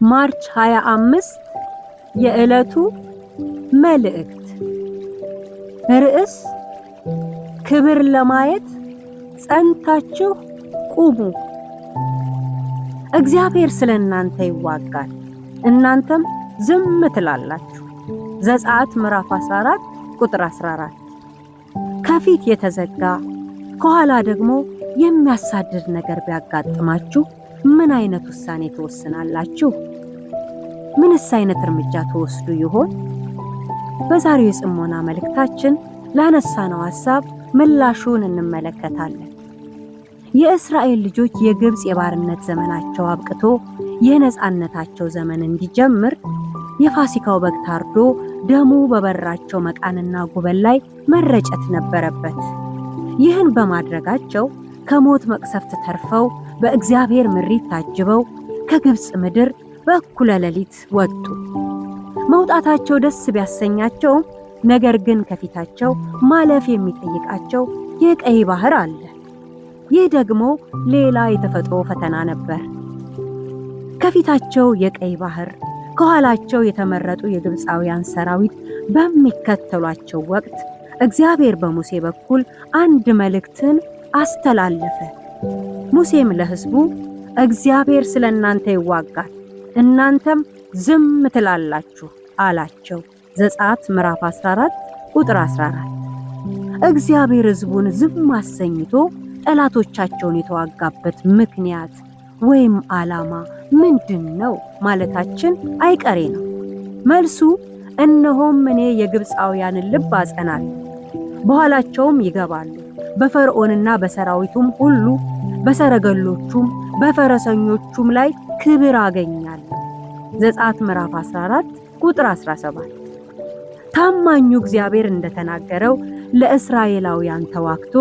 ማርች 25 የዕለቱ መልእክት ርዕስ ክብር ለማየት ጸንታችሁ ቁሙ። እግዚአብሔር ስለናንተ ይዋጋል፣ እናንተም ዝም ትላላችሁ። ዘጸአት ምዕራፍ 14 ቁጥር 14። ከፊት የተዘጋ ከኋላ ደግሞ የሚያሳድድ ነገር ቢያጋጥማችሁ ምን አይነት ውሳኔ ትወስናላችሁ? ምንስ አይነት እርምጃ ተወስዱ ይሆን? በዛሬው የጽሞና መልእክታችን ላነሳነው ሐሳብ ምላሹን እንመለከታለን። የእስራኤል ልጆች የግብጽ የባርነት ዘመናቸው አብቅቶ የነጻነታቸው ዘመን እንዲጀምር የፋሲካው በግ ታርዶ ደሙ በበራቸው መቃንና ጉበል ላይ መረጨት ነበረበት። ይህን በማድረጋቸው ከሞት መቅሰፍት ተርፈው በእግዚአብሔር ምሪት ታጅበው ከግብጽ ምድር በእኩለ ሌሊት ወጡ። መውጣታቸው ደስ ቢያሰኛቸው፣ ነገር ግን ከፊታቸው ማለፍ የሚጠይቃቸው የቀይ ባህር አለ። ይህ ደግሞ ሌላ የተፈጥሮ ፈተና ነበር። ከፊታቸው የቀይ ባህር፣ ከኋላቸው የተመረጡ የግብፃውያን ሰራዊት በሚከተሏቸው ወቅት እግዚአብሔር በሙሴ በኩል አንድ መልእክትን አስተላለፈ። ሙሴም ለሕዝቡ እግዚአብሔር ስለናንተ ይዋጋል፣ እናንተም ዝም ትላላችሁ አላቸው። ዘጸአት ምዕራፍ 14 ቁጥር 14። እግዚአብሔር ሕዝቡን ዝም አሰኝቶ ጠላቶቻቸውን የተዋጋበት ምክንያት ወይም ዓላማ ምንድነው ማለታችን አይቀሬ ነው። መልሱ እነሆም እኔ የግብፃውያንን ልብ አጸናለሁ፣ በኋላቸውም ይገባሉ፣ በፈርዖንና በሰራዊቱም ሁሉ በሰረገሎቹም በፈረሰኞቹም ላይ ክብር አገኛለሁ። ዘጸአት ምዕራፍ 14 ቁጥር 17። ታማኙ እግዚአብሔር እንደተናገረው ለእስራኤላውያን ተዋግቶ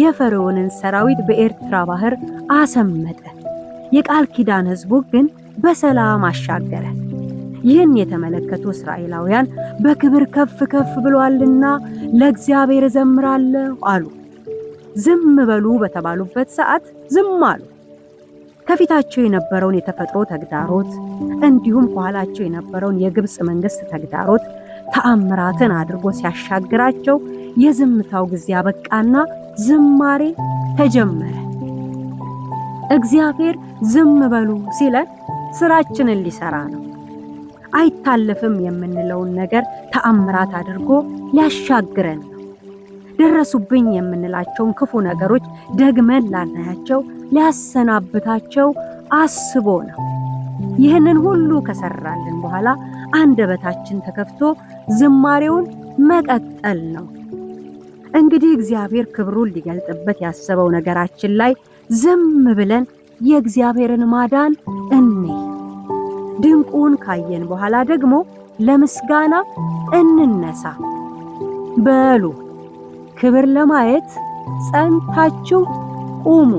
የፈርዖንን ሰራዊት በኤርትራ ባህር አሰመጠ። የቃል ኪዳን ሕዝቡ ግን በሰላም አሻገረ። ይህን የተመለከቱ እስራኤላውያን በክብር ከፍ ከፍ ብሏልና ለእግዚአብሔር እዘምራለሁ አሉ። ዝም በሉ በተባሉበት ሰዓት ዝም አሉ። ከፊታቸው የነበረውን የተፈጥሮ ተግዳሮት እንዲሁም ከኋላቸው የነበረውን የግብጽ መንግስት ተግዳሮት ተአምራትን አድርጎ ሲያሻግራቸው የዝምታው ጊዜ አበቃና ዝማሬ ተጀመረ። እግዚአብሔር ዝም በሉ ሲለን ስራችንን ሊሰራ ነው። አይታለፍም የምንለውን ነገር ተአምራት አድርጎ ሊያሻግረን ነው። ደረሱብኝ የምንላቸውን ክፉ ነገሮች ደግመን ላናያቸው ሊያሰናብታቸው አስቦ ነው። ይህንን ሁሉ ከሰራልን በኋላ አንደበታችን ተከፍቶ ዝማሬውን መቀጠል ነው። እንግዲህ እግዚአብሔር ክብሩን ሊገልጥበት ያሰበው ነገራችን ላይ ዝም ብለን የእግዚአብሔርን ማዳን እንይ። ድንቁን ካየን በኋላ ደግሞ ለምስጋና እንነሳ። በሉ ክብር ለማየት ጸንታችሁ ቁሙ።